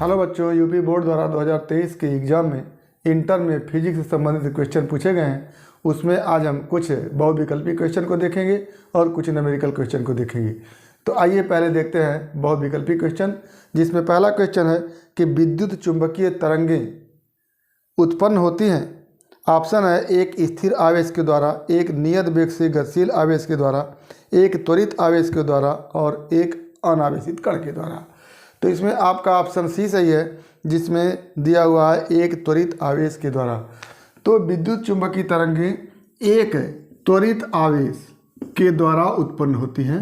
Hello बच्चों, UP board द्वारा 2023 के एग्ज़ाम में इंटर में फिजिक्स से संबंधित क्वेश्चन पूछे गए हैं। उसमें आज हम कुछ बहुविकल्पी क्वेश्चन को देखेंगे और कुछ न्यूमेरिकल क्वेश्चन को देखेंगे। तो आइए पहले देखते हैं बहुविकल्पी क्वेश्चन, जिसमें पहला क्वेश्चन है कि विद्युत चुंबकीय तरंगें उत्पन्न होती हैं। ऑप्शन है एक स्थिर आवेश के द्वारा, एक नियत वेग से गतिशील आवेश के द्वारा, एक त्वरित आवेश के द्वारा और एक अनावेशित कण के द्वारा। तो इसमें आपका ऑप्शन सी सही है, जिसमें दिया हुआ है एक त्वरित आवेश के द्वारा। तो विद्युत चुंबकीय तरंगें एक त्वरित आवेश के द्वारा उत्पन्न होती हैं।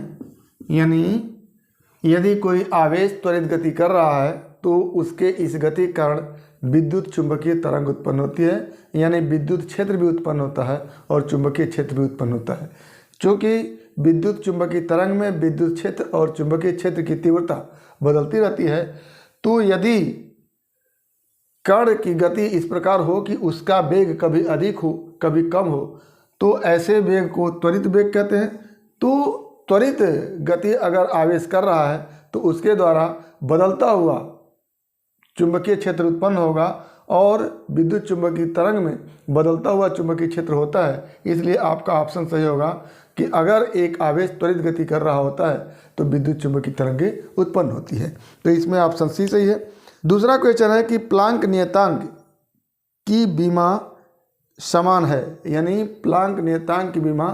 यानी यदि कोई आवेश त्वरित गति कर रहा है तो उसके इस गति के कारण विद्युत चुंबकीय तरंग उत्पन्न होती है। यानी विद्युत क्षेत्र भी उत्पन्न होता है और चुंबकीय क्षेत्र भी उत्पन्न होता है। क्योंकि विद्युत चुंबकीय तरंग में विद्युत क्षेत्र और चुंबकीय क्षेत्र की तीव्रता बदलती रहती है, तो यदि कण की गति इस प्रकार हो कि उसका वेग कभी अधिक हो कभी कम हो, तो ऐसे वेग को त्वरित वेग कहते हैं। तो त्वरित गति अगर आवेश कर रहा है तो उसके द्वारा बदलता हुआ चुंबकीय क्षेत्र उत्पन्न होगा और विद्युत चुंबकीय तरंग में बदलता हुआ चुंबकीय क्षेत्र होता है। इसलिए आपका ऑप्शन सही होगा कि अगर एक आवेश त्वरित गति कर रहा होता है तो विद्युत चुंबकीय तरंगें उत्पन्न होती है। तो इसमें ऑप्शन सी सही है। दूसरा क्वेश्चन है कि प्लांक नियतांक की विमा समान है। यानी प्लांक नियतांक की विमा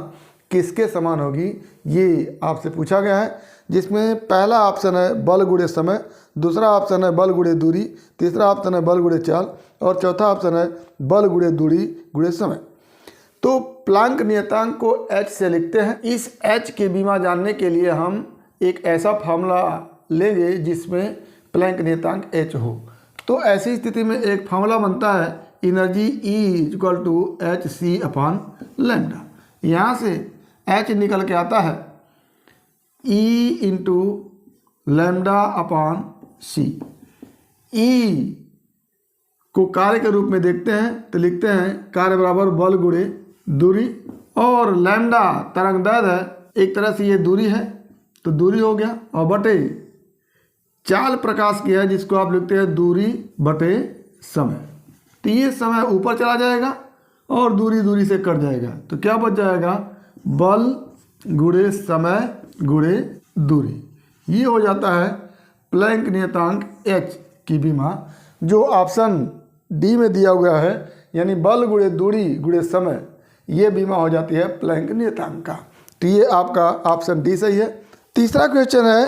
किसके समान होगी, ये आपसे पूछा गया है। जिसमें पहला ऑप्शन है बल गुणे समय, दूसरा ऑप्शन है बल गुणे दूरी, तीसरा ऑप्शन है बल गुणे चाल और चौथा ऑप्शन है बल गुणे दूरी गुणे समय। तो प्लांक नियतांक को h से लिखते हैं। इस h की विमा जानने के लिए हम एक ऐसा फार्मूला लेंगे जिसमें प्लांक नियतांक h हो। तो ऐसी स्थिति में एक फार्मूला बनता है एनर्जी E = hc/λ। यहाँ से h निकल के आता है E × λ/c। E को कार्य के रूप में देखते हैं तो लिखते हैं कार्य बराबर बल गुणे दूरी, और लैम्डा तरंग दैर्घ्य है, एक तरह से ये दूरी है तो दूरी हो गया, और बटे चाल प्रकाश की है जिसको आप लिखते हैं दूरी बटे समय। तो ये समय ऊपर चला जाएगा और दूरी से कट जाएगा, तो क्या बच जाएगा बल गुणे समय गुणे दूरी। ये हो जाता है प्लैंक नियतांक h की विमा, जो ऑप्शन डी में दिया हुआ है। यानी बल गुणे दूरी गुणे समय, ये बीमा हो जाती है प्लैंक नियतांक का। तो ये आपका ऑप्शन डी सही है। तीसरा क्वेश्चन है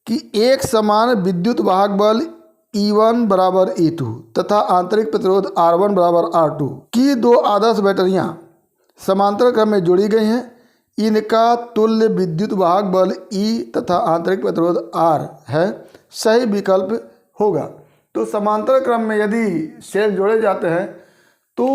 कि एक समान विद्युत वाहक बल E1 = E2 तथा आंतरिक प्रतिरोध R1 = R2 की दो आदर्श बैटरियां समांतर क्रम में जोड़ी गई हैं। इनका तुल्य विद्युत वाहक बल E तथा आंतरिक प्रतिरोध R है। सही विकल्प होगा। तो समांतर क्रम में यदि सेल जोड़े जाते हैं तो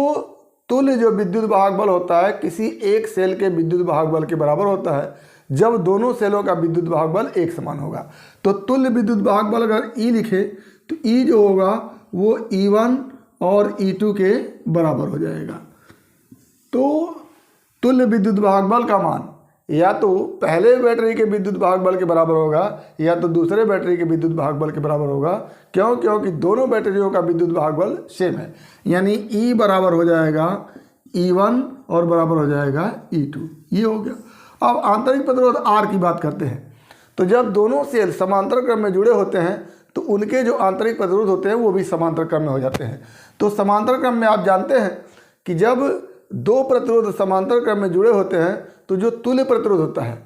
तुल्य जो विद्युत वाहक बल होता है किसी एक सेल के विद्युत वाहक बल के बराबर होता है, जब दोनों सेलों का विद्युत वाहक बल एक समान होगा। तो तुल्य विद्युत वाहक बल अगर E लिखे तो E जो होगा वो E1 और E2 के बराबर हो जाएगा। तो तुल्य विद्युत वाहक बल का मान या तो पहले बैटरी के विद्युत वाहक बल के बराबर होगा या तो दूसरे बैटरी के विद्युत वाहक बल के बराबर होगा। क्योंकि दोनों बैटरियों का विद्युत वाहक बल सेम है। यानी E बराबर हो जाएगा E1 और बराबर हो जाएगा E2। ये हो गया। अब आंतरिक प्रतिरोध R की बात करते हैं। तो जब दोनों सेल समांतर क्रम में जुड़े होते हैं तो उनके जो आंतरिक प्रतिरोध होते हैं वो भी समांतर क्रम में हो जाते हैं। तो समांतर क्रम में आप जानते हैं कि जब दो प्रतिरोध समांतर क्रम में जुड़े होते हैं तो जो तुल्य प्रतिरोध होता है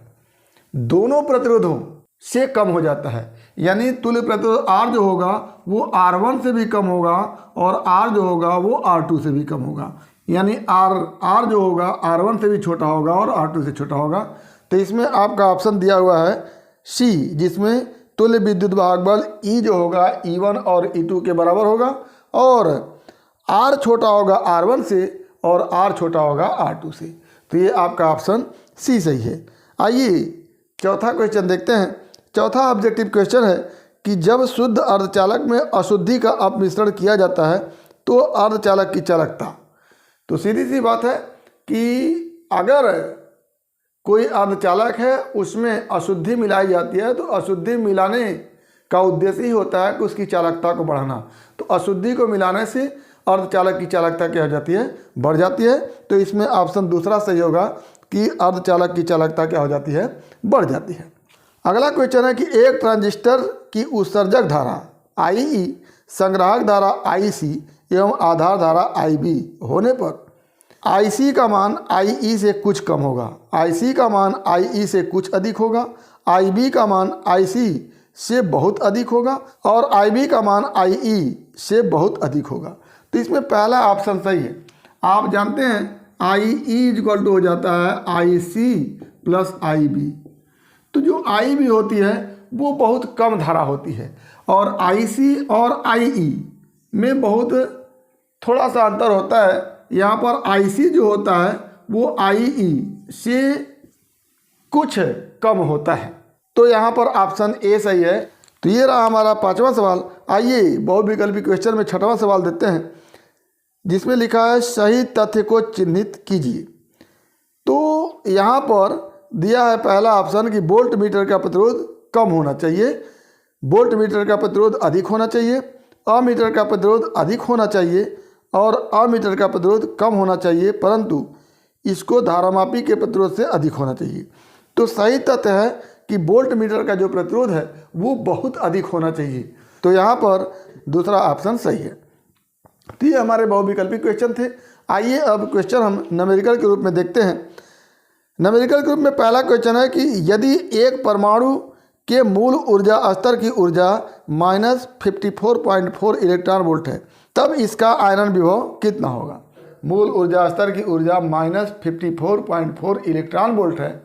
दोनों प्रतिरोधों से कम हो जाता है। यानी तुल्य प्रतिरोध R जो होगा वो R1 से भी कम होगा और R जो होगा वो R2 से भी कम होगा। यानी R जो होगा R1 से भी छोटा होगा और R2 से छोटा होगा। तो इसमें आपका ऑप्शन दिया हुआ है C, जिसमें तुल्य विद्युत वाहक बल E जो होगा E1 और E2 के बराबर होगा और R छोटा होगा R1 से और R छोटा होगा R2 से। तो ये आपका ऑप्शन सी सही है। आइए चौथा क्वेश्चन देखते हैं। चौथा ऑब्जेक्टिव क्वेश्चन है कि जब शुद्ध अर्धचालक में अशुद्धि का अपमिश्रण किया जाता है तो अर्धचालक की चालकता। तो सीधी सी बात है कि अगर कोई अर्धचालक है उसमें अशुद्धि मिलाई जाती है तो अशुद्धि मिलाने का उद्देश्य ही होता है कि उसकी चालकता को बढ़ाना। तो अशुद्धि को मिलाने से अर्धचालक की चालकता क्या हो जाती है, बढ़ जाती है। तो इसमें ऑप्शन दूसरा सही होगा कि अर्धचालक की चालकता क्या हो जाती है, बढ़ जाती है। अगला क्वेश्चन है कि एक ट्रांजिस्टर की उत्सर्जक धारा IE, संग्राहक धारा IC एवं आधार धारा IB होने पर IC का मान IE से कुछ कम होगा, IC का मान IE से कुछ अधिक होगा, IB का मान IC से बहुत अधिक होगा और IB का मान IE से बहुत अधिक होगा। तो इसमें पहला ऑप्शन सही है। आप जानते हैं IE इक्वल टू हो जाता है IC प्लस IB। तो जो IB होती है वो बहुत कम धारा होती है और IC और IE में बहुत थोड़ा सा अंतर होता है। यहाँ पर IC जो होता है वो IE से कुछ कम होता है। तो यहाँ पर ऑप्शन ए सही है। तो ये रहा हमारा पांचवा सवाल। आइए बहुविकल्पी क्वेश्चन में छठवां सवाल देते हैं, जिसमें लिखा है सही तथ्य को चिन्हित कीजिए। तो यहाँ पर दिया है पहला ऑप्शन कि वोल्ट मीटर का प्रतिरोध कम होना चाहिए, वोल्ट मीटर का प्रतिरोध अधिक होना चाहिए, अमीटर का प्रतिरोध अधिक होना चाहिए और अमीटर का प्रतिरोध कम होना चाहिए, परंतु इसको धारामापी के प्रतिरोध से अधिक होना चाहिए। तो सही तथ्य है कि वोल्ट मीटर का जो प्रतिरोध है वो बहुत अधिक होना चाहिए। तो यहाँ पर दूसरा ऑप्शन सही है। तो ये हमारे बहुविकल्पी क्वेश्चन थे। आइए अब क्वेश्चन हम न्यूमेरिकल के रूप में देखते हैं। न्यूमेरिकल के रूप में पहला क्वेश्चन है कि यदि एक परमाणु के मूल ऊर्जा स्तर की ऊर्जा -54.4 इलेक्ट्रॉन वोल्ट है, तब इसका आयनन विभव कितना होगा। मूल ऊर्जा स्तर की ऊर्जा -54.4 इलेक्ट्रॉन वोल्ट है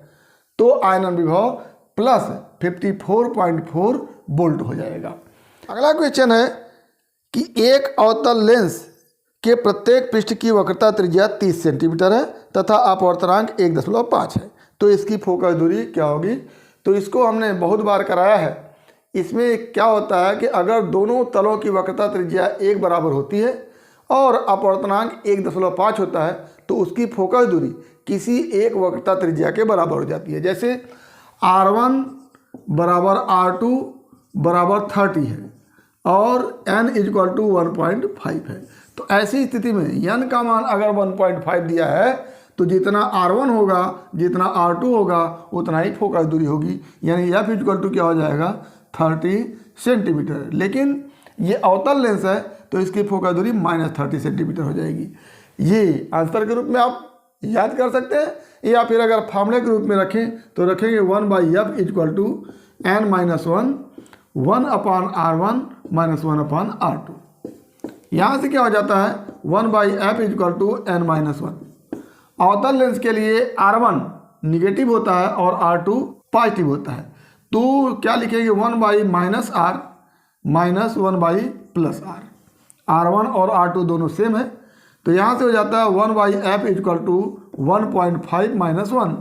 तो आयनन विभव +54.4 वोल्ट हो जाएगा। अगला क्वेश्चन है कि एक अवतल लेंस के प्रत्येक पृष्ठ की वक्रता त्रिज्या 30 सेंटीमीटर है तथा अपवर्तनांक 1.5 है, तो इसकी फोकस दूरी क्या होगी। तो इसको हमने बहुत बार कराया है। इसमें क्या होता है कि अगर दोनों तलों की वक्रता त्रिज्या एक बराबर होती है और अपवर्तनांक 1.5 होता है तो उसकी फोकस दूरी किसी एक वक्रता त्रिज्या के बराबर हो जाती है। जैसे R1 बराबर R2 बराबर 30 है और n इक्वल टू 1.5 है। तो ऐसी स्थिति में n का मान अगर 1.5 दिया है तो जितना R1 होगा, जितना R2 होगा, उतना ही फोकस दूरी होगी, यानी F इक्वल टू क्या हो जाएगा 30 सेंटीमीटर। लेकिन ये अवतल लेंस है तो इसकी फोकस दूरी -30 सेंटीमीटर हो जाएगी। ये आंसर के रूप में आप याद कर सकते हैं या फिर अगर फॉर्मूले के रूप में रखें तो रखेंगे 1/F equal to n-1 1/R1 -1/R2। यहाँ से क्या हो जाता है 1/F इक्वल टू n-1। अवतल लेंस के लिए R1 निगेटिव होता है और R2 पॉजिटिव होता है, तो क्या लिखेंगे 1/-R -1/+R। R1 और R2 दोनों सेम है, तो यहाँ से हो जाता है 1/F इक्वल टू 1.5 -1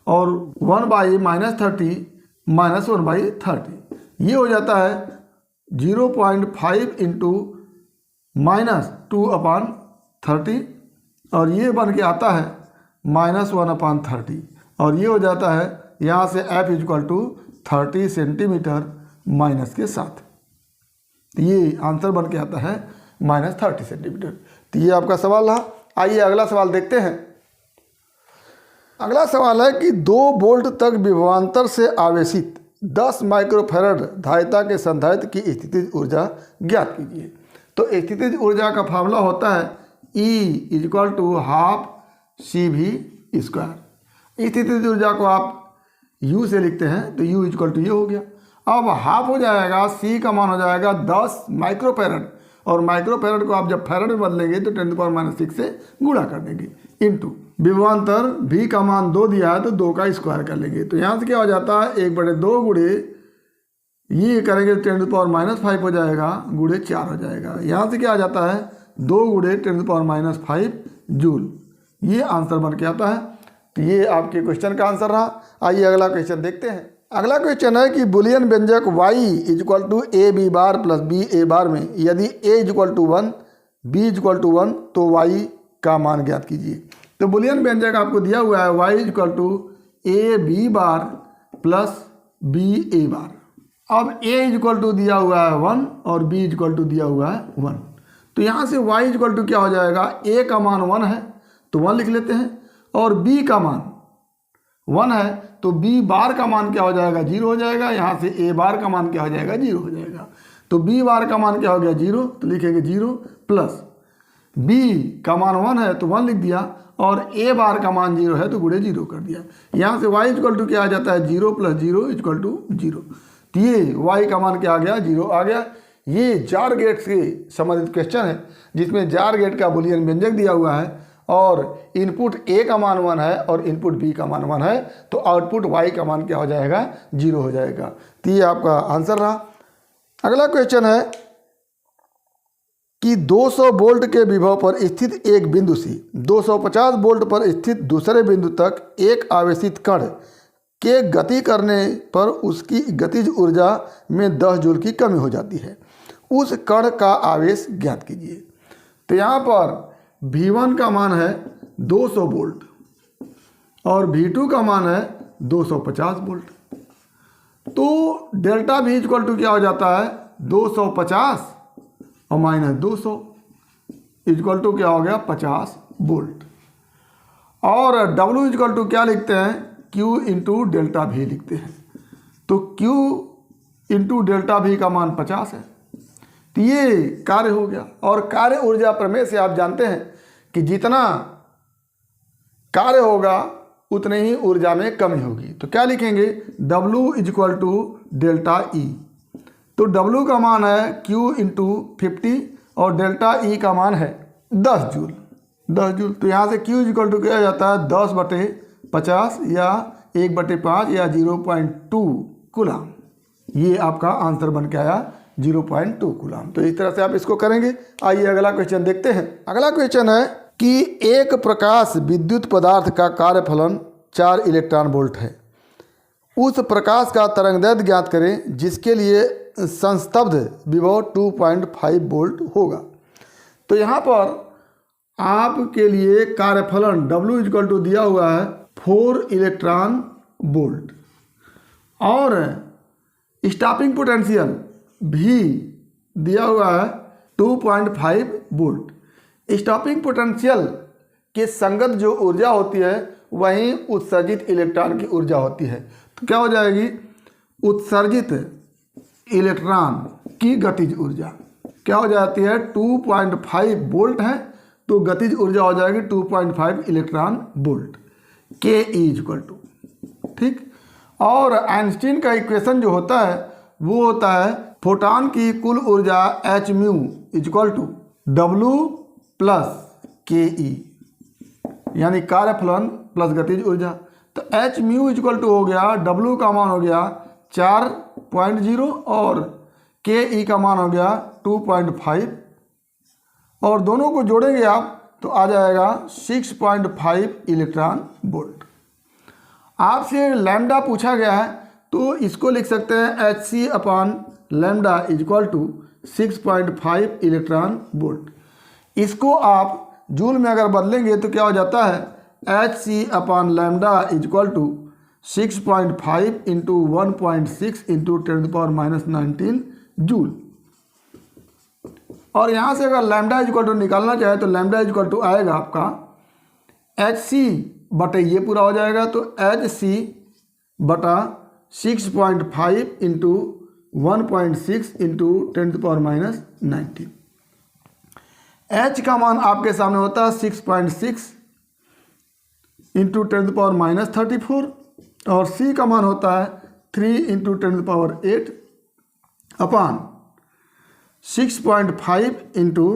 और 1/-30 -1/30। ये हो जाता है 0.5 इंटू -2/30 और ये बन के आता है -1/30 और ये हो जाता है यहाँ से F equal to 30 centimetre minus के साथ। ये आंसर बन के आता है -30 सेंटीमीटर। तो ये आपका सवाल रहा। आइए अगला सवाल देखते हैं। अगला सवाल है कि 2 वोल्ट तक विभवांतर से आवेशित 10 माइक्रोफैरड धारिता के संधारित्र की स्थितिज ऊर्जा ज्ञात कीजिए। तो स्थितिज ऊर्जा का फार्मूला होता है E इक्वल टू ½ CV²। स्थितिज ऊर्जा को आप U से लिखते हैं तो U इक्वल टू ये हो गया। अब हाफ हो जाएगा, C का मान हो जाएगा 10 माइक्रोफैरड और माइक्रोफैरड को आप जब फैरड में बदलेंगे तो 10⁻⁶ से गुणा कर देंगे इंटू विभवांतर V का मान 2 दिया है तो 2 का स्क्वायर कर लेंगे। तो यहाँ से क्या हो जाता है 1/2 गुणे ये करेंगे 10⁻⁵ हो जाएगा गुणे 4 हो जाएगा। यहाँ से क्या आ जाता है 2 गुणे 10⁻⁵ जूल। ये आंसर बन के आता है। तो ये आपके क्वेश्चन का आंसर रहा। आइए अगला क्वेश्चन देखते हैं। अगला क्वेश्चन है कि बुलियन व्यंजक y equal to AB bar plus BA bar में यदि A equal to 1 B equal to 1 तो y का मान ज्ञात कीजिए। तो बुलियन व्यंजक आपको दिया हुआ है y equal to AB bar plus BA bar. अब a इक्वल टू दिया हुआ है 1 और b इक्वल टू दिया हुआ है 1, तो यहाँ से y इक्वल टू क्या हो जाएगा, a का मान 1 है तो 1 लिख लेते हैं, और b का मान 1 है तो b बार का मान क्या हो जाएगा, 0 हो जाएगा। यहाँ से a बार का मान क्या हो जाएगा, 0 हो जाएगा। तो b बार का मान क्या हो गया, 0, तो लिखेंगे 0 प्लस b का मान 1 है तो 1 लिख दिया, और a बार का मान 0 है तो गुणे 0 कर दिया। यहाँ से y इक्वल टू क्या आ जाता है, 0 प्लस 0 इक्वल टू 0। तो ये y का मान क्या आ गया, 0 आ गया। ये जार गेट से संबंधित क्वेश्चन है जिसमें जार गेट का बूलियन व्यंजक दिया हुआ है और इनपुट a का मान 1 है और इनपुट b का मान 1 है, तो आउटपुट y का मान क्या हो जाएगा, 0 हो जाएगा। तो ये आपका आंसर रहा। अगला क्वेश्चन है कि 200 वोल्ट के विभव पर स्थित एक बिंदु से 250 वोल्ट पर स्थित दूसरे बिंदु तक एक आवेशित कण के गति करने पर उसकी गतिज ऊर्जा में 10 जूल की कमी हो जाती है। उस कण का आवेश ज्ञात कीजिए। तो यहाँ पर V1 का मान है 200 वोल्ट और V2 का मान है 250 वोल्ट। तो डेल्टा V इक्वल टू क्या हो जाता है, 250 और माइनस 200 इक्वल टू क्या हो गया, 50 वोल्ट। और W इक्वल टू क्या लिखते हैं, Q इंटू डेल्टा V लिखते हैं। तो Q इंटू डेल्टा V का मान 50 है। तो ये कार्य हो गया। और कार्य ऊर्जा प्रमेय से आप जानते हैं कि जितना कार्य होगा उतने ही ऊर्जा में कमी होगी। तो क्या लिखेंगे, W equal to delta E। तो W का मान है Q इंटू 50 और डेल्टा E का मान है 10 जूल। 10 जूल। तो यहाँ से Q इक्वल टू क्या जाता है, 10/50 या 1/5 या 0.2 कूलम। ये आपका आंसर बन के आया 0.2 कूलम। तो इस तरह से आप इसको करेंगे। आइए अगला क्वेश्चन देखते हैं। अगला क्वेश्चन है कि एक प्रकाश विद्युत पदार्थ का कार्यफलन 4 इलेक्ट्रॉन वोल्ट है। उस प्रकाश का तरंगदैर्ध्य ज्ञात करें जिसके लिए संस्तब्ध विभव 2.5 वोल्ट होगा। तो यहाँ पर आपके लिए कार्यफलन W इक्वल टू दिया हुआ है 4 इलेक्ट्रॉन वोल्ट और स्टॉपिंग पोटेंशियल भी दिया हुआ है 2.5 वोल्ट। स्टॉपिंग पोटेंशियल के संगत जो ऊर्जा होती है वहीं उत्सर्जित इलेक्ट्रॉन की ऊर्जा होती है। तो क्या हो जाएगी, उत्सर्जित इलेक्ट्रॉन की गतिज ऊर्जा क्या हो जाती है, 2.5 वोल्ट है तो गतिज ऊर्जा हो जाएगी 2.5 इलेक्ट्रॉन वोल्ट के इक्वल टू, ठीक। और आइंस्टीन का इक्वेशन जो होता है वो होता है फोटॉन की कुल ऊर्जा h mu equal to W plus K E, यानी कार्यफलन प्लस गतिज ऊर्जा। तो h म्यू इक्वल टू हो गया, W का मान हो गया 4.0 और के ई का मान हो गया 2.5 और दोनों को जोड़ेंगे आप तो आ जाएगा 6.5 इलेक्ट्रॉन वोल्ट। आपसे लैम्डा पूछा गया है तो इसको लिख सकते हैं Hc upon lambda equal to 6.5 electron volt. इसको आप जूल में अगर बदलेंगे तो क्या हो जाता है, Hc upon lambda equal to 6.5 into 1.6 into 10⁻19 joule. और यहाँ से अगर लैम्डा इक्वल टू निकालना चाहे तो लैम्डा इक्वल टू आएगा आपका Hc बटे ये पूरा हो जाएगा तो Hc बटा 6.5 इंटू 1.6 इंटू 10⁻19। H का मान आपके सामने होता है 6.6 इंटू 10⁻34 और C का मान होता है 3 इंटू 10⁸ अपॉन 6.5 इंटू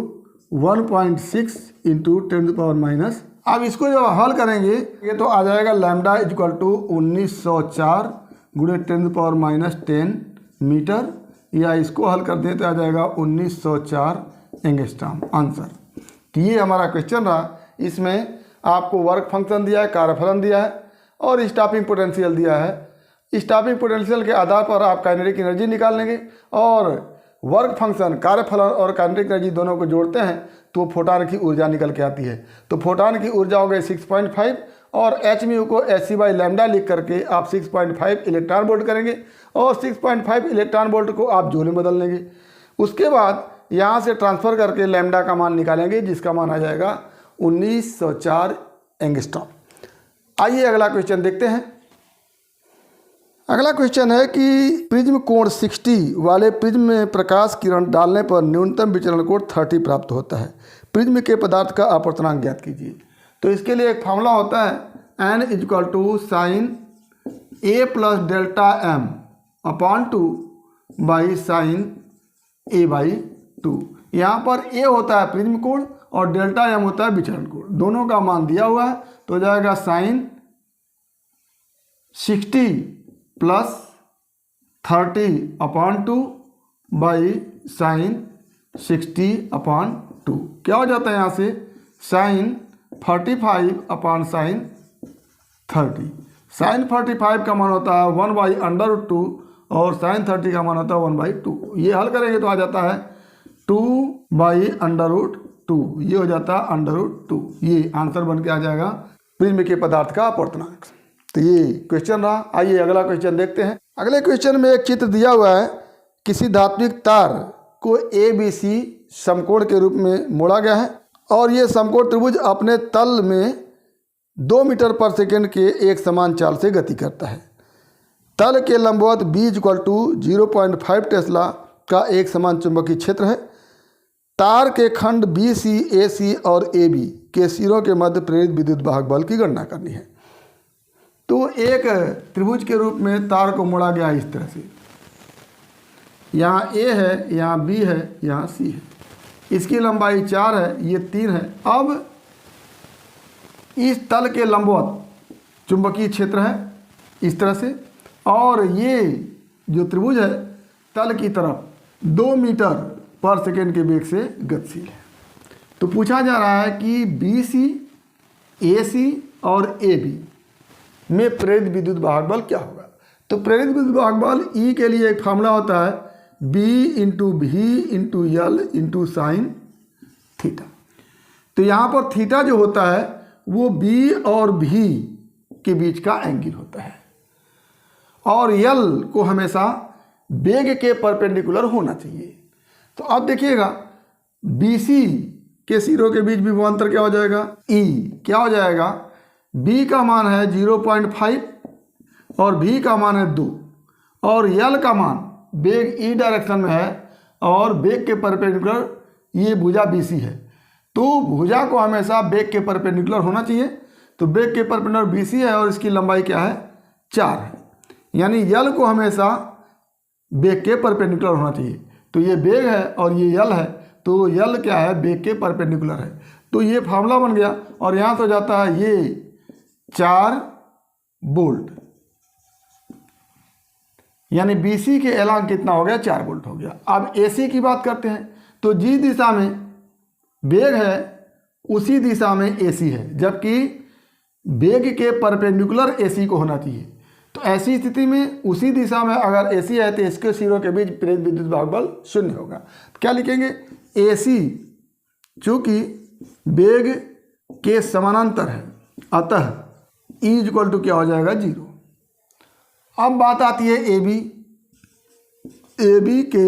1.6 इंटू 10⁻। अब इसको जब हल करेंगे ये तो आ जाएगा लैम्डा इक्वल टू 1904 गुणे 10⁻10 मीटर, या इसको हल कर दें तो आ जाएगा 1904 एंगस्ट्रॉम आंसर। तो ये हमारा क्वेश्चन रहा। इसमें आपको वर्क फंक्शन दिया है, कार्यफलन दिया है और स्टॉपिंग पोटेंशियल दिया है। स्टॉपिंग पोटेंशियल के आधार पर आप काइनेटिक एनर्जी निकाल लेंगे और वर्क फंक्शन कार्यफलन और काइनेटिक एनर्जी दोनों को जोड़ते हैं तो फोटॉन की ऊर्जा निकल के आती है। तो फोटॉन की ऊर्जा हो गई 6.5 और एच म्यू को एच बाई लैम्डा लिख करके आप 6.5 इलेक्ट्रॉन वोल्ट करेंगे और 6.5 इलेक्ट्रॉन वोल्ट को आप जूल में बदल लेंगे। उसके बाद यहाँ से ट्रांसफ़र करके लैम्डा का मान निकालेंगे जिसका मान आ जाएगा 1904 एंगस्ट्रॉम। आइए अगला क्वेश्चन देखते हैं। अगला क्वेश्चन है कि प्रिज्म कोण 60 वाले प्रिज्म में प्रकाश किरण डालने पर न्यूनतम विचलन कोण 30 प्राप्त होता है। प्रिज्म के पदार्थ का अपवर्तनांक ज्ञात कीजिए। तो इसके लिए एक फार्मूला होता है n equal to sine a plus delta m upon 2 by sine a by 2। यहाँ पर a होता है प्रिज्म कोण और डेल्टा m होता है विचलन कोण। दोनों का मान दिया हुआ है तो हो जाएगा sine 60 plus 30 upon 2 by sine 60 upon 2। क्या हो जाता है यहाँ से साइन 45 अपॉन साइन 30। साइन 45 का मान होता है 1 बाई अंडर 2 और साइन 30 का मान होता है 1 बाई 2। ये हल करेंगे तो आ जाता है 2 बाई अंडर 2। ये हो जाता है अंडर 2। ये आंसर बन के आ जाएगा प्रिज्म के पदार्थ का अपवर्तनांक। तो ये क्वेश्चन रहा। आइए अगला क्वेश्चन देखते हैं। अगले क्वेश्चन में एक चित्र दिया हुआ है। किसी धात्विक तार को ABC समकोण के रूप में मोड़ा गया है और ये समकोण त्रिभुज अपने तल में 2 मीटर पर सेकंड के एक समान चाल से गति करता है। तल के लंबवत B इक्वल टू 0.5 टेस्ला का एक समान चुंबकीय क्षेत्र है। तार के खंड BC, AC और AB के सिरों के मध्य प्रेरित विद्युत वाहक बल की गणना करनी है। तो एक त्रिभुज के रूप में तार को मोड़ा गया इस तरह से। यहाँ A है, यहाँ B है, यहाँ C है। इसकी लंबाई 4 है, ये 3 है। अब इस तल के लंबवत चुंबकीय क्षेत्र है इस तरह से और ये जो त्रिभुज है तल की तरफ 2 मीटर पर सेकेंड के वेग से गतिशील है। तो पूछा जा रहा है कि BC, AC और AB में प्रेरित विद्युत वाहक बल क्या होगा। तो प्रेरित विद्युत वाहक बल E के लिए एक फार्मूला होता है B into V into L into sine theta. तो यहाँ पर थीटा जो होता है वो B और V के बीच का एंगल होता है और L को हमेशा वेग के परपेंडिकुलर होना चाहिए। तो अब देखिएगा BC के सिरों के बीच विभवांतर क्या हो जाएगा E। क्या हो जाएगा B का मान है 0.5 और V का मान है 2 और L का मान वेग E डायरेक्शन में है और वेग के परपेंडिकुलर ये भुजा BC है। तो भुजा को हमेशा वेग के परपेंडिकुलर होना चाहिए। तो वेग के परपेंडिकुलर BC है और इसकी लंबाई क्या है 4 है। यानी L को हमेशा वेग के परपेंडिकुलर होना चाहिए। तो ये वेग है और ये L है तो L क्या है वेग के परपेंडिकुलर है। तो ये फार्मूला बन गया और यहाँ से हो जाता है ये 4 वोल्ट। यानी BC के एलांक कितना हो गया 4 वोल्ट हो गया। अब AC की बात करते हैं। तो जिस दिशा में वेग है उसी दिशा में AC है जबकि वेग के परपेंडिकुलर AC को होना चाहिए। तो ऐसी स्थिति में उसी दिशा में अगर AC है तो इसके सिरों के बीच प्रेरित विद्युत वाहक बल 0 होगा। क्या लिखेंगे AC चूंकि वेग के समानांतर है अतः E इक्वल टू क्या हो जाएगा 0। अब बात आती है AB के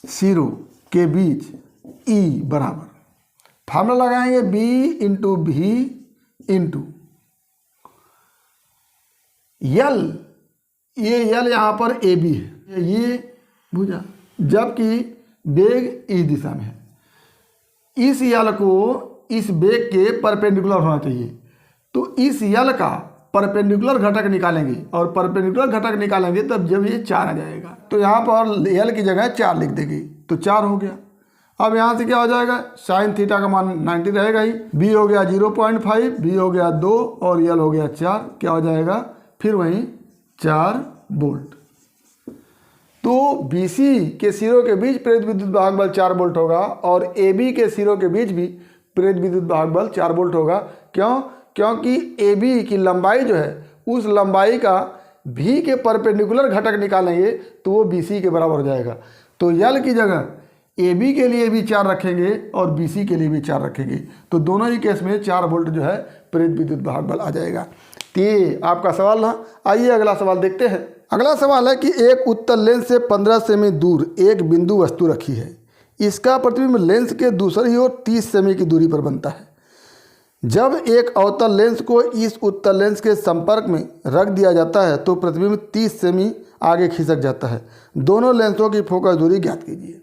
सिरों के बीच E बराबर फार्मूला लगाएंगे B into V into L। ये L यहाँ पर AB है ये भुजा जबकि वेग इस दिशा में है। इस L को इस वेग के परपेंडिकुलर होना चाहिए। तो इस L का परपेंडिकुलर घटक निकालेंगे और परपेंडिकुलर घटक निकालेंगे तब जब ये 4 आ जाएगा। तो यहाँ पर L की जगह 4 लिख देंगे तो 4 हो गया। अब यहाँ से क्या हो जाएगा साइन थीटा का मान 90 रहेगा ही। B हो गया 0.5, V हो गया 2 और L हो गया 4। क्या हो जाएगा फिर वहीं 4 वोल्ट। तो BC के सिरों के बीच प्रेरित विद्युत वाहक बल 4 वोल्ट होगा और AB के सिरों के बीच भी प्रेरित विद्युत वाहक बल 4 वोल्ट होगा। क्यों? क्योंकि AB की लंबाई जो है उस लंबाई का V के परपेंडिकुलर घटक निकालेंगे तो वो BC के बराबर हो जाएगा। तो L की जगह AB के लिए भी 4 रखेंगे और BC के लिए भी 4 रखेंगे, तो दोनों ही केस में 4 वोल्ट जो है प्रेरित विद्युत वाहक बल आ जाएगा। तो ये आपका सवाल रहा। आइए अगला सवाल देखते हैं। अगला सवाल है कि एक उत्तल लेंस से 15 सेमी दूर एक बिंदु वस्तु रखी है, इसका प्रतिबिंब लेंस के दूसरी ओर 30 सेमी की दूरी पर बनता है। जब एक अवतल लेंस को इस उत्तल लेंस के संपर्क में रख दिया जाता है तो प्रतिबिंब 30 सेमी आगे खिसक जाता है। दोनों लेंसों की फोकस दूरी ज्ञात कीजिए।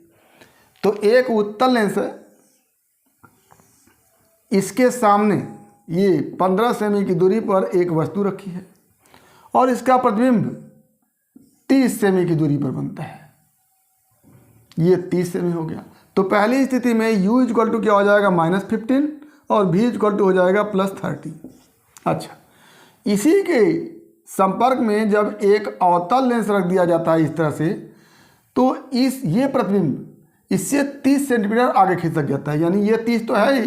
तो एक उत्तल लेंस है, इसके सामने ये 15 सेमी की दूरी पर एक वस्तु रखी है और इसका प्रतिबिंब 30 सेमी की दूरी पर बनता है। ये 30 सेमी हो गया। तो पहली स्थिति में u इक्वल टू क्या हो जाएगा -15 और v इक्वल टू हो जाएगा +30। अच्छा, इसी के संपर्क में जब एक अवतल लेंस रख दिया जाता है इस तरह से, तो ये प्रतिबिंब इससे 30 सेंटीमीटर आगे खिसक जाता है, यानी ये 30 तो है ही,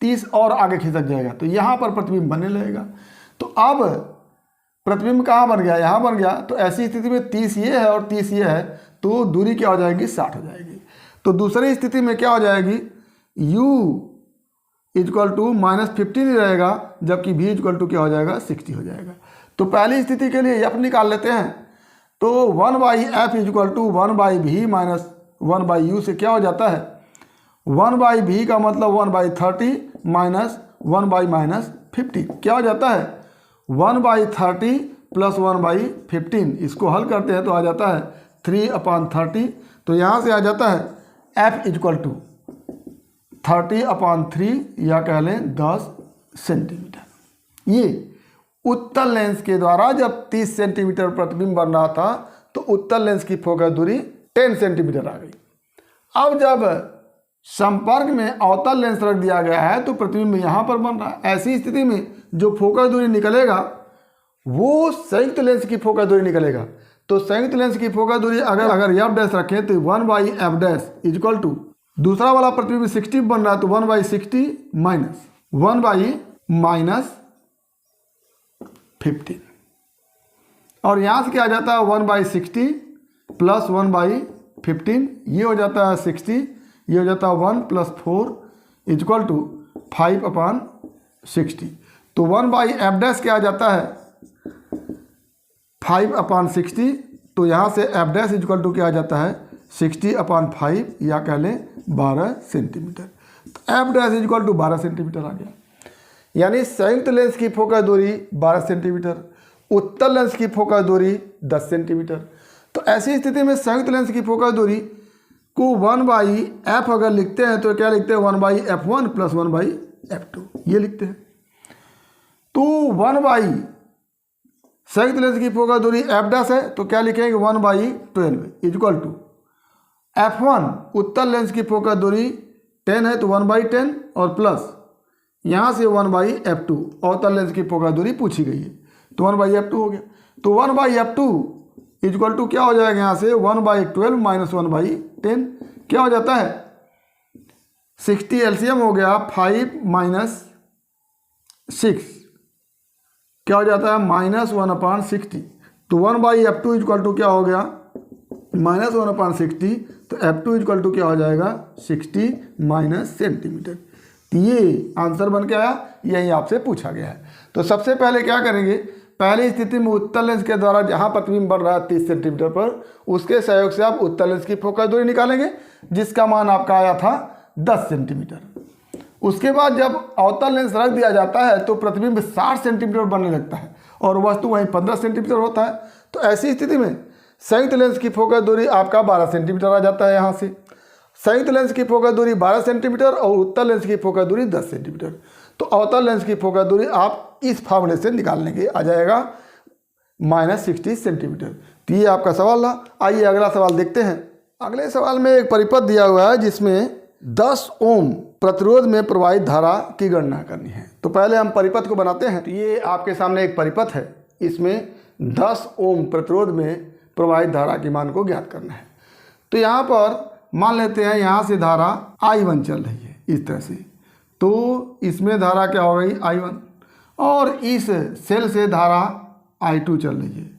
30 और आगे खिसक जाएगा, तो यहाँ पर प्रतिबिंब बनने लगेगा। तो अब प्रतिबिंब कहाँ बन गया? यहाँ बन गया। तो ऐसी स्थिति में 30 ये है और 30 ये है, तो दूरी क्या हो जाएगी? 60 हो जाएगी। तो दूसरी स्थिति में क्या हो जाएगी? u इक्वल टू -15 ही रहेगा, जबकि v इक्वल टू क्या हो जाएगा? 60 हो जाएगा। तो पहली स्थिति के लिए f निकाल लेते हैं। तो 1/f equal to 1/v minus 1/u से क्या हो जाता है? 1/v का मतलब 1/30 माइनस 1/-50 क्या हो जाता है? 1/30 प्लस 1/15। इसको हल करते हैं तो आ जाता है 3/30। तो यहाँ से आ जाता है f इक्वल टू 30/3 या कह लें 10 सेंटीमीटर। ये उत्तल लेंस के द्वारा जब 30 सेंटीमीटर प्रतिबिंब बन रहा था तो उत्तल लेंस की फोकस दूरी 10 सेंटीमीटर आ गई। अब जब संपर्क में अवतल लेंस रख दिया गया है तो प्रतिबिंब यहाँ पर बन रहा है। ऐसी स्थिति में जो फोकस दूरी निकलेगा वो संयुक्त लेंस की फोकस दूरी निकलेगा। तो संयुक्त लेंस की फोकस दूरी अगर एफ डैश रखें तो 1/f डैश इक्वल टू दूसरा वाला प्रतिबिंब 60 बन रहा है तो 1/60 माइनस 1/-15 और यहाँ से क्या आ जाता है? 1/60 प्लस 1/15, ये हो जाता है 60, ये हो जाता है 1 + 4 इक्वल टू 5/60। तो 1/f डैश क्या आ जाता है? 5/60। तो यहाँ से f डैश इक्वल टू क्या आ जाता है? 60/5 या कह लें 12 सेंटीमीटर। तो f dash equal to 12 centimetre आ गया। यानी संयुक्त लेंस की फोकस दूरी 12 सेंटीमीटर, उत्तल लेंस की फोकस दूरी 10 सेंटीमीटर। तो ऐसी स्थिति में संयुक्त लेंस की फोकस दूरी को 1/f अगर लिखते हैं तो क्या लिखते हैं? 1/f1 प्लस 1/f2 ये लिखते हैं। तो 1/ संयुक्त लेंस की फोकस दूरी f डैश है तो क्या लिखेंगे? 1/12 इक्वल टू f1 उत्तल लेंस की फोकस दूरी 10 है तो 1/10 और प्लस यहाँ से 1/f2 अवतल लेंस की फोकस दूरी पूछी गई है तो 1/f2 हो गया। तो 1/f2 इक्वल टू क्या हो जाएगा? यहाँ से 1/12 माइनस 1/10 क्या हो जाता है? 60 एलसीएम हो गया, 5 माइनस 6 क्या हो जाता है? -1/60। तो 1/f2 इक्वल टू क्या हो गया? -1/60। तो f2 इक्वल टू क्या हो जाएगा? 60 माइनस सेंटीमीटर। तो ये आंसर बन के आया, यही आपसे पूछा गया है। तो सबसे पहले क्या करेंगे? पहली स्थिति में उत्तल लेंस के द्वारा जहाँ प्रतिबिंब बन रहा है 30 सेंटीमीटर पर, उसके सहयोग से आप उत्तल लेंस की फोकस दूरी निकालेंगे जिसका मान आपका आया था 10 सेंटीमीटर। उसके बाद जब अवतल लेंस रख दिया जाता है तो प्रतिबिंब 60 सेंटीमीटर बनने लगता है और वस्तु वहीं 15 सेंटीमीटर होता है। तो ऐसी स्थिति में संयुक्त लेंस की फोकस दूरी आपका 12 सेंटीमीटर आ जाता है। यहाँ से संयुक्त लेंस की फोकस दूरी 12 सेंटीमीटर और उत्तल लेंस की फोकस दूरी 10 सेंटीमीटर। तो अवतल लेंस की फोकस दूरी आप इस फार्मूले से निकाल लेंगे, आ जाएगा -60 सेंटीमीटर। तो ये आपका सवाल रहा। आइए अगला सवाल देखते हैं। अगले सवाल में एक परिपथ दिया हुआ है जिसमें 10 ओम प्रतिरोध में प्रवाहित धारा की गणना करनी है। तो पहले हम परिपथ को बनाते हैं। तो ये आपके सामने एक परिपथ है, इसमें 10 ओम प्रतिरोध में प्रवाहित धारा के मान को ज्ञात करना है। तो यहाँ पर मान लेते हैं यहाँ से धारा I1 चल रही है इस तरह से, तो इसमें धारा क्या हो गई? I1 और इस सेल से धारा I2 चल रही है।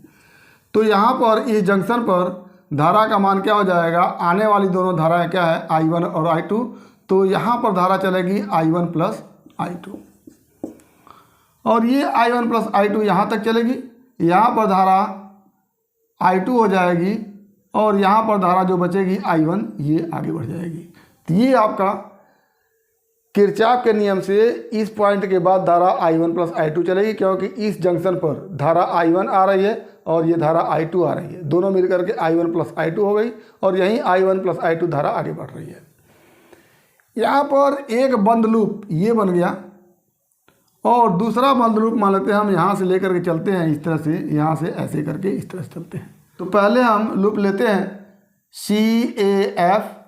तो यहाँ पर इस जंक्शन पर धारा का मान क्या हो जाएगा, आने वाली दोनों धाराएं क्या है, I1 और I2, तो यहाँ पर धारा चलेगी I1 प्लस I2 और ये I1 प्लस I2 यहाँ तक चलेगी, यहाँ पर धारा I2 हो जाएगी और यहाँ पर धारा जो बचेगी I1 ये आगे बढ़ जाएगी। तो ये आपका किरचॉफ के नियम से इस पॉइंट के बाद धारा I1 प्लस I2 चलेगी, क्योंकि इस जंक्शन पर धारा I1 आ रही है और ये धारा I2 आ रही है, दोनों मिलकर के I1 प्लस I2 हो गई और यहीं I1 प्लस I2 धारा आगे बढ़ रही है। यहाँ पर एक बंद लूप ये बन गया और दूसरा बंद लूप मान लेते हैं हम, यहाँ से लेकर के चलते हैं इस तरह से, यहाँ से ऐसे करके इस तरह से चलते हैं। तो पहले हम लूप लेते हैं CAFEDC,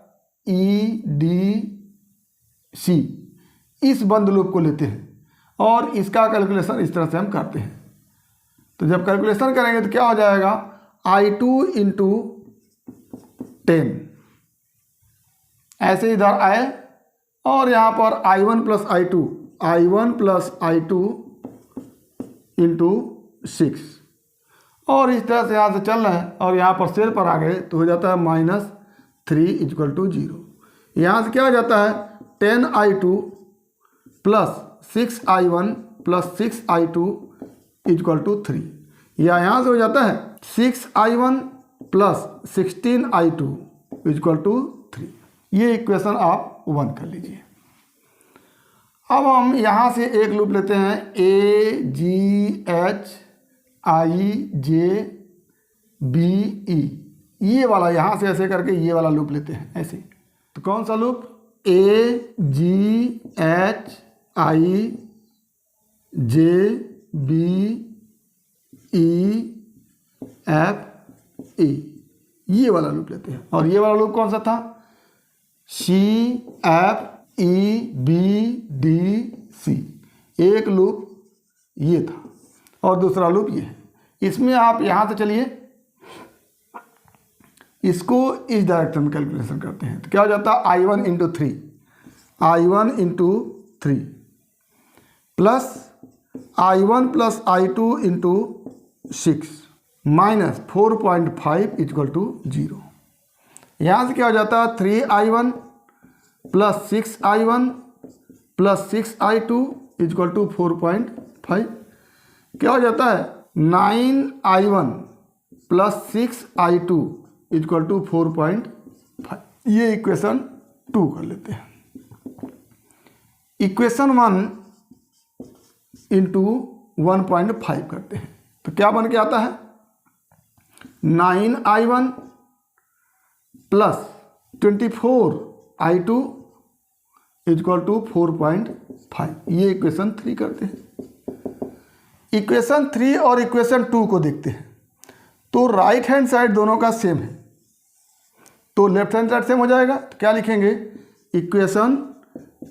इस बंद लूप को लेते हैं और इसका कैलकुलेशन इस तरह से हम करते हैं। तो जब कैलकुलेशन करेंगे तो क्या हो जाएगा, I2 इंटू 10 ऐसे इधर आए और यहाँ पर I1 प्लस I2 इंटू 6 और इस तरह से यहाँ से चल रहे हैं और यहाँ पर सेल पर आ गए तो हो जाता है -3 इक्वल टू 0। यहाँ से क्या हो जाता है 10I2 plus 6I1 plus 6I2 equal to 3, या यहाँ से हो जाता है 6I1 plus 16I2 equal to 3। ये इक्वेशन आप 1 कर लीजिए। अब हम यहाँ से एक लूप लेते हैं AGHIJBE, ये वाला यहाँ से ऐसे करके ये वाला लूप लेते हैं ऐसे। तो कौन सा लूप, AGHIJBEFE, ये वाला लूप लेते हैं। और ये वाला लूप कौन सा था, CFEBDC, एक लूप ये था और दूसरा लूप ये है। इसमें आप यहाँ से चलिए इसको इस डायरेक्शन में कैलकुलेशन करते हैं तो क्या हो जाता है I1 into 3 plus I1 plus I2 into 6 minus 4.5 equal to 0। यहाँ से क्या हो जाता है 3I1 plus 6I1 plus 6I2 equal to 4.5, क्या हो जाता है 9I1 plus 6I2 equal to 4.5। ये इक्वेशन 2 कर लेते हैं। इक्वेशन 1 इंटू 1.5 करते हैं तो क्या बन के आता है 9I1 plus 24I2 equal to 4.5। ये इक्वेशन 3 करते हैं। इक्वेशन 3 और इक्वेशन 2 को देखते हैं तो राइट हैंड साइड दोनों का सेम है तो लेफ्ट हैंड साइड सेम हो जाएगा। तो क्या लिखेंगे इक्वेशन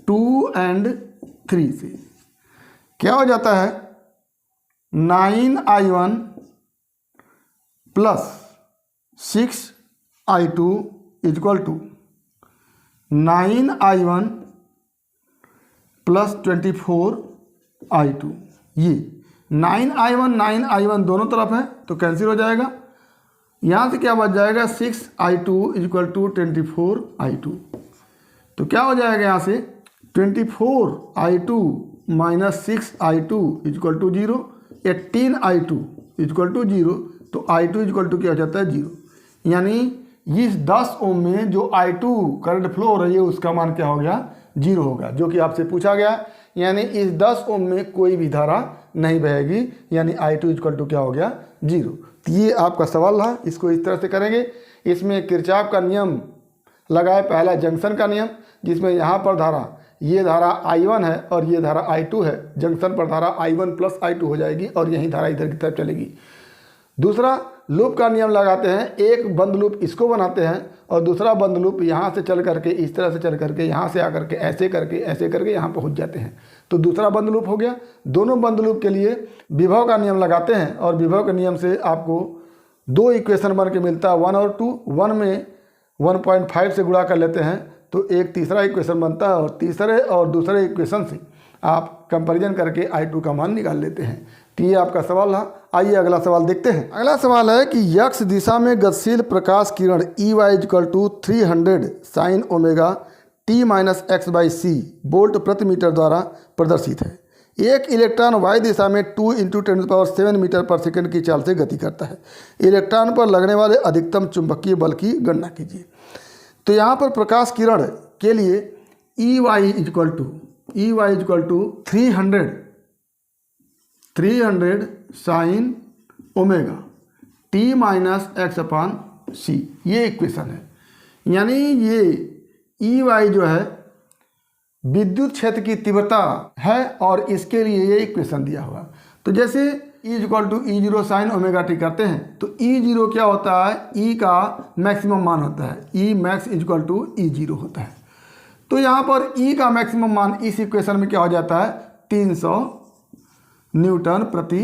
2 एंड 3 से क्या हो जाता है 9I1 plus 6I2 equal to 9I1 plus 24I2। ये 9I1 दोनों तरफ है तो कैंसिल हो जाएगा। यहाँ से क्या बच जाएगा 6I2 इक्वल टू 24I2। तो क्या हो जाएगा यहाँ से 24I2 minus 6I2 equal to 0, 18I2 equal to 0। तो I2 इक्वल टू क्या हो जाता है 0। यानी इस 10 ओम में जो I2 करंट फ्लो हो रही है उसका मान क्या हो गया 0 होगा, जो कि आपसे पूछा गया। यानी इस 10 ओम में कोई भी धारा नहीं बहेगी, यानी I2 इक्वल टू क्या हो गया 0। तो ये आपका सवाल है, इसको इस तरह से करेंगे। इसमें किरचॉफ का नियम लगाए, पहला जंक्शन का नियम, जिसमें यहाँ पर धारा ये धारा I1 है और ये धारा I2 है। जंक्शन पर धारा I1 प्लस I2 हो जाएगी और यही धारा इधर की तरफ चलेगी। दूसरा लूप का नियम लगाते हैं, एक बंद लूप इसको बनाते हैं और दूसरा बंद लूप यहाँ से चल करके इस तरह से चल करके यहाँ से आकर के ऐसे करके यहाँ पहुँच जाते हैं। तो दूसरा बंद लूप हो गया। दोनों बंद लूप के लिए विभव का नियम लगाते हैं और विभव के नियम से आपको 2 इक्वेशन बन के मिलता है 1 और 2। 1 में 1.5 से गुणा कर लेते हैं तो एक तीसरा इक्वेशन बनता है और तीसरे और दूसरे इक्वेशन से आप कंपैरिजन करके I2 का मान निकाल लेते हैं। तो ये आपका सवाल रहा। आइए अगला सवाल देखते हैं। अगला सवाल है कि यक्ष दिशा में गतिशील प्रकाश किरण EY = 300 sine omega t - x/c volt प्रति मीटर द्वारा प्रदर्शित है। एक इलेक्ट्रॉन y दिशा में 2 × 10⁷ मीटर पर सेकंड की चाल से गति करता है। इलेक्ट्रॉन पर लगने वाले अधिकतम चुंबकीय बल की गणना कीजिए। तो यहाँ पर प्रकाश किरण के लिए EY = 300 sine omega t - x/c, ये इक्वेशन है। यानी ये EY जो है विद्युत क्षेत्र की तीव्रता है और इसके लिए ये इक्वेशन दिया हुआ। तो जैसे E = E0 sine omega t करते हैं तो E0 क्या होता है, E का मैक्सिमम मान होता है, E max = E0 होता है। तो यहाँ पर E का मैक्सिमम मान इस इक्वेशन में क्या हो जाता है, 300 न्यूटन प्रति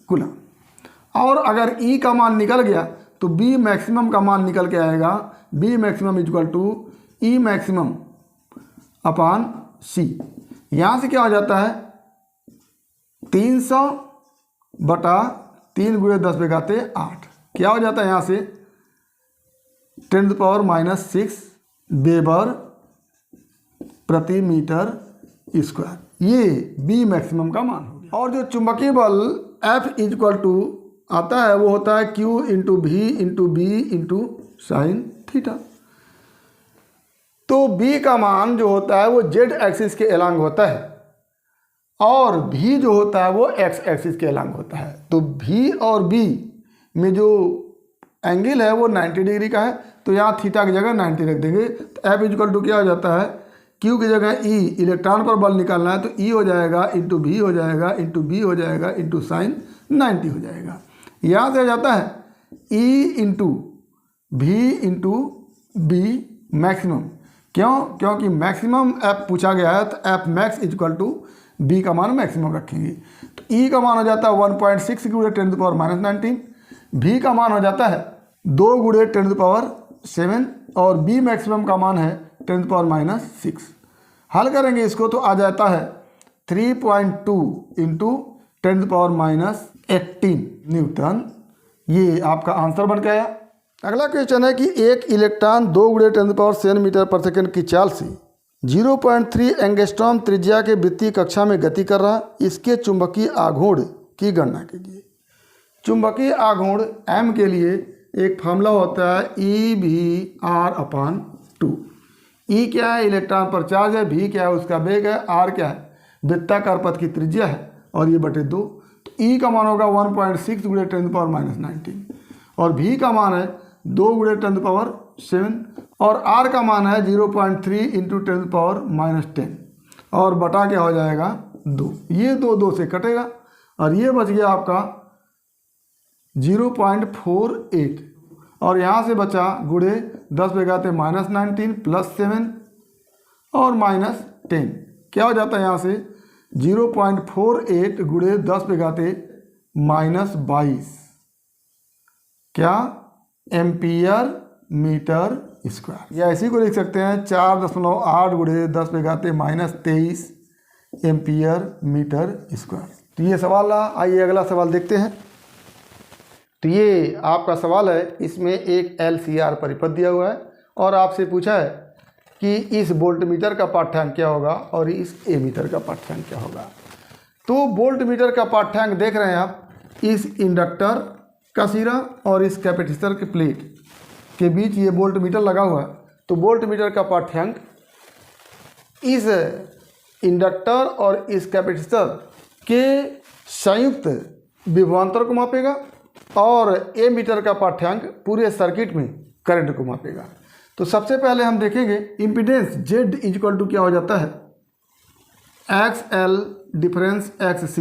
कूलम। और अगर E का मान निकल गया तो B मैक्सिमम का मान निकल के आएगा, B मैक्सिमम = E मैक्सिमम अपान C। यहाँ से क्या हो जाता है, 300 बटा 3 × 10⁸ क्या हो जाता है यहाँ से 10⁻⁻6 वेबर प्रति मीटर स्क्वायर। ये B मैक्सिमम का मान हो गया। और जो चुंबकीय बल F = आता है वो होता है Q × V × B × sin theta. तो B का मान जो होता है वो Z एक्सिस के एलांग होता है और V जो होता है वो X एक्सिस के एलांग होता है। तो V और B में जो एंगल है वो 90 डिग्री का है, तो यहाँ थीटा की जगह 90 रख देंगे। तो F = क्या हो जाता है, Q की जगह E, इलेक्ट्रॉन पर बल निकालना है तो E हो जाएगा × V हो जाएगा × B हो जाएगा × sin 90 हो जाएगा। यहाँ से हो जाता है E × V × B मैक्सिमम। क्यों? क्योंकि मैक्सिमम F पूछा गया है तो F max = B का मान मैक्सिमम रखेंगे। तो E का मान हो जाता है 1.6 × 10⁻⁹, V का मान हो जाता है 2 × 10⁷ और B मैक्सिमम का मान है 10⁻⁻6। हल करेंगे इसको तो आ जाता है 3.2 × 10⁻18 न्यूटन। ये आपका आंसर बन गया। अगला क्वेश्चन है कि एक इलेक्ट्रॉन 2 × 10⁷ मीटर पर सेकंड की चाल से 0.3 एंगस्ट्रॉम त्रिज्या के वृत्तीय कक्षा में गति कर रहा, इसके चुंबकीय आघूर्ण की गणना कीजिए। चुंबकीय आघूर्ण M के लिए एक फार्मूला होता है EV/R/2। E क्या है, इलेक्ट्रॉन पर चार्ज है, V क्या है, उसका वेग है, R क्या है, वृत्ताकार पथ की त्रिज्या है और ये बटे 2। तो E का मान होगा 1.6 × 10⁻⁹ और V का मान है 2 × 10⁷ और R का मान है 0.3 × 10⁻10 और बटा क्या हो जाएगा 2। ये 2 से कटेगा और ये बच गया आपका 0.48 और यहाँ से बचा गुणे 10⁻⁻19 + 7 और -10 क्या हो जाता है यहाँ से 0.48 × 10⁻⁻22 क्या एम्पियर मीटर स्क्वायर, या इसी को लिख सकते हैं 4.8 × 10⁻⁻23 एम्पियर मीटर स्क्वायर। तो ये सवाल रहा। आइए अगला सवाल देखते हैं। तो ये आपका सवाल है, इसमें एक LCR परिपथ दिया हुआ है और आपसे पूछा है कि इस वोल्ट मीटर का पाठ्यांक क्या होगा और इस एमीटर का पाठ्यांक क्या होगा। तो वोल्ट मीटर का पाठ्यांक देख रहे हैं आप, इस इंडक्टर का सिरा और इस कैपेसिटर के प्लेट के बीच ये वोल्ट मीटर लगा हुआ है। तो वोल्ट मीटर का पाठ्यांक इस इंडक्टर और इस कैपेसिटर के संयुक्त विभवांतर को मापेगा और एमीटर का पाठ्यांक पूरे सर्किट में करंट को मापेगा। तो सबसे पहले हम देखेंगे इम्पीडेंस Z = क्या हो जाता है, XL डिफरेंस XC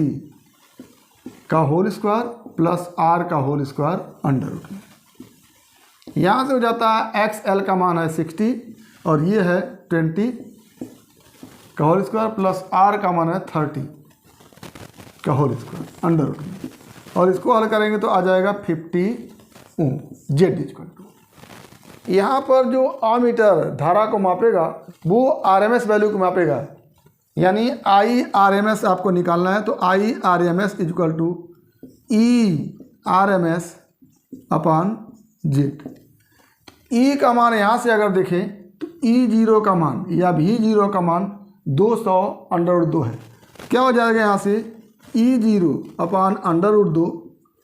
का होल स्क्वायर प्लस R का होल स्क्वायर अंडर रूट में। यहाँ से हो जाता है XL का मान है 60 और ये है 20 का होल स्क्वायर प्लस R का मान है 30 का होल स्क्वायर अंडर रूट में। और इसको हल करेंगे तो आ जाएगा 50 ओम। Z = यहाँ पर जो अमीटर धारा को मापेगा वो RMS वैल्यू को मापेगा, यानी IRMS आपको निकालना है। तो IRMS = ERMS अपान जेड। ई का मान यहाँ से अगर देखें तो E0 का मान या V0 का मान 200√2 है। क्या हो जाएगा यहाँ से E0 अपान √2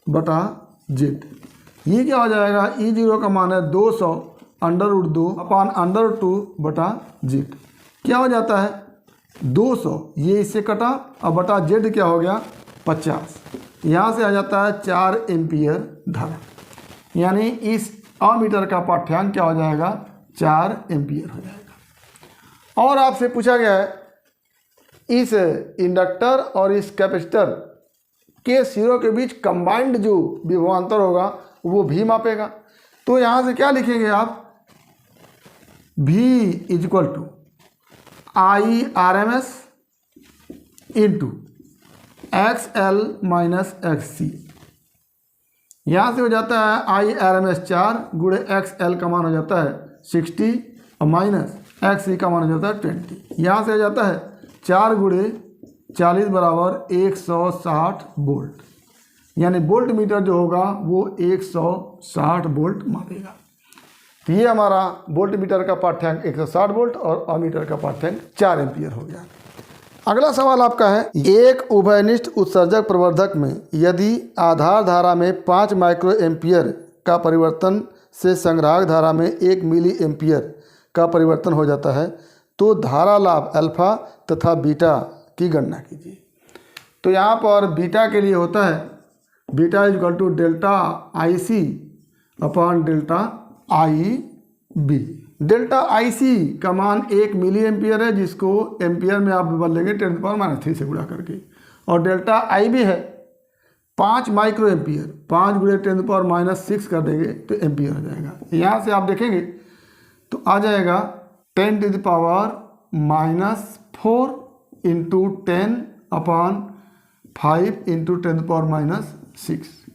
बटा जेड। ये क्या हो जाएगा, E0 का मान है 200√2 अपान √2 बटा जेड। क्या हो जाता है 200, ये इससे कटा और बटा जेड क्या हो गया 50। यहाँ से आ जाता है 4 एम्पियर धारा, यानी इस अमीटर का पाठ्यांक क्या हो जाएगा 4 एम्पियर हो जाएगा। और आपसे पूछा गया है इस इंडक्टर और इस कैपेसिटर के सिरों के बीच कंबाइंड जो विभवांतर होगा वो भी मापेगा। तो यहाँ से क्या लिखेंगे आप, V equal to IRMS into XL minus XC। यहाँ से हो जाता है IRMS 4 गुणे XL का मान हो जाता है 60 और माइनस XC का मान हो जाता है 20। यहाँ से हो जाता है 4 गुणे 40 बराबर 160 वोल्ट, यानी वोल्ट मीटर जो होगा वो 160 वोल्ट मापेगा। तो ये हमारा वोल्ट मीटर का पाठ्यांक 160 वोल्ट और अमीटर का पाठ्यांक 4 एम्पियर हो गया। अगला सवाल आपका है, एक उभयनिष्ठ उत्सर्जक प्रवर्धक में यदि आधार धारा में 5 माइक्रो एम्पियर का परिवर्तन से संग्राहक धारा में 1 मिली एम्पियर का परिवर्तन हो जाता है तो धारा लाभ अल्फा तथा बीटा की गणना कीजिए। तो यहाँ पर बीटा के लिए होता है beta equal to delta IC upon delta IB। Delta IC का मान 1 मिली एम्पियर है, जिसको एम्पियर में आप बदलेंगे 10⁻³ से गुणा करके, और डेल्टा IB है 5 माइक्रो एम्पियर, 5 गुणे 10⁻⁶ कर देंगे तो एम्पियर हो जाएगा। यहाँ से आप देखेंगे तो आ जाएगा 10⁻⁻4 इंटू 10/5 इंटू 10⁻⁶।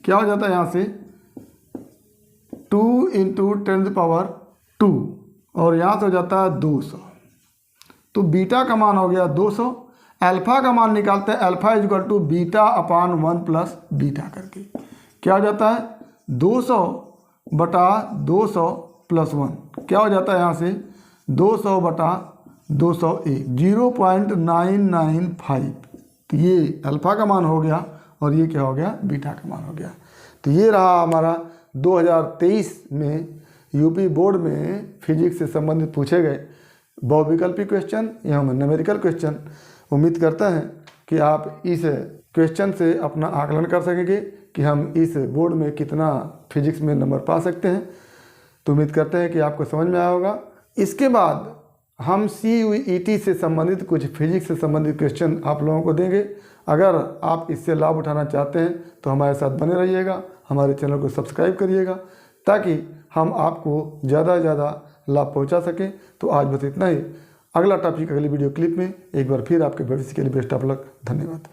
क्या हो जाता है यहाँ से 2 इंटू 10⁻², और यहाँ से हो जाता है 200। तो बीटा का मान हो गया 200। अल्फा का मान निकालते हैं, alpha equal to beta upon 1 plus beta करके। क्या हो जाता है 200 बटा 200 प्लस 1। क्या हो जाता है यहाँ से 200 बटा 201, 0.995। तो ये अल्फा का मान हो गया और ये क्या हो गया बीटा का मान हो गया। तो ये रहा हमारा 2023 में यूपी बोर्ड में फिजिक्स से संबंधित पूछे गए बहुविकल्पी क्वेश्चन एवं न्यूमेरिकल क्वेश्चन। उम्मीद करता है कि आप इस क्वेश्चन से अपना आकलन कर सकेंगे कि हम इस बोर्ड में कितना फिजिक्स में नंबर पा सकते हैं। तो उम्मीद करते हैं कि आपको समझ में आया होगा। इसके बाद हम CUET से संबंधित कुछ फिजिक्स से संबंधित क्वेश्चन आप लोगों को देंगे। अगर आप इससे लाभ उठाना चाहते हैं तो हमारे साथ बने रहिएगा, हमारे चैनल को सब्सक्राइब करिएगा ताकि हम आपको ज़्यादा से ज़्यादा लाभ पहुंचा सकें। तो आज बस इतना ही। अगला टॉपिक अगली वीडियो क्लिप में एक बार फिर आपके भविष्य के लिए बेस्ट ऑफ लक। धन्यवाद।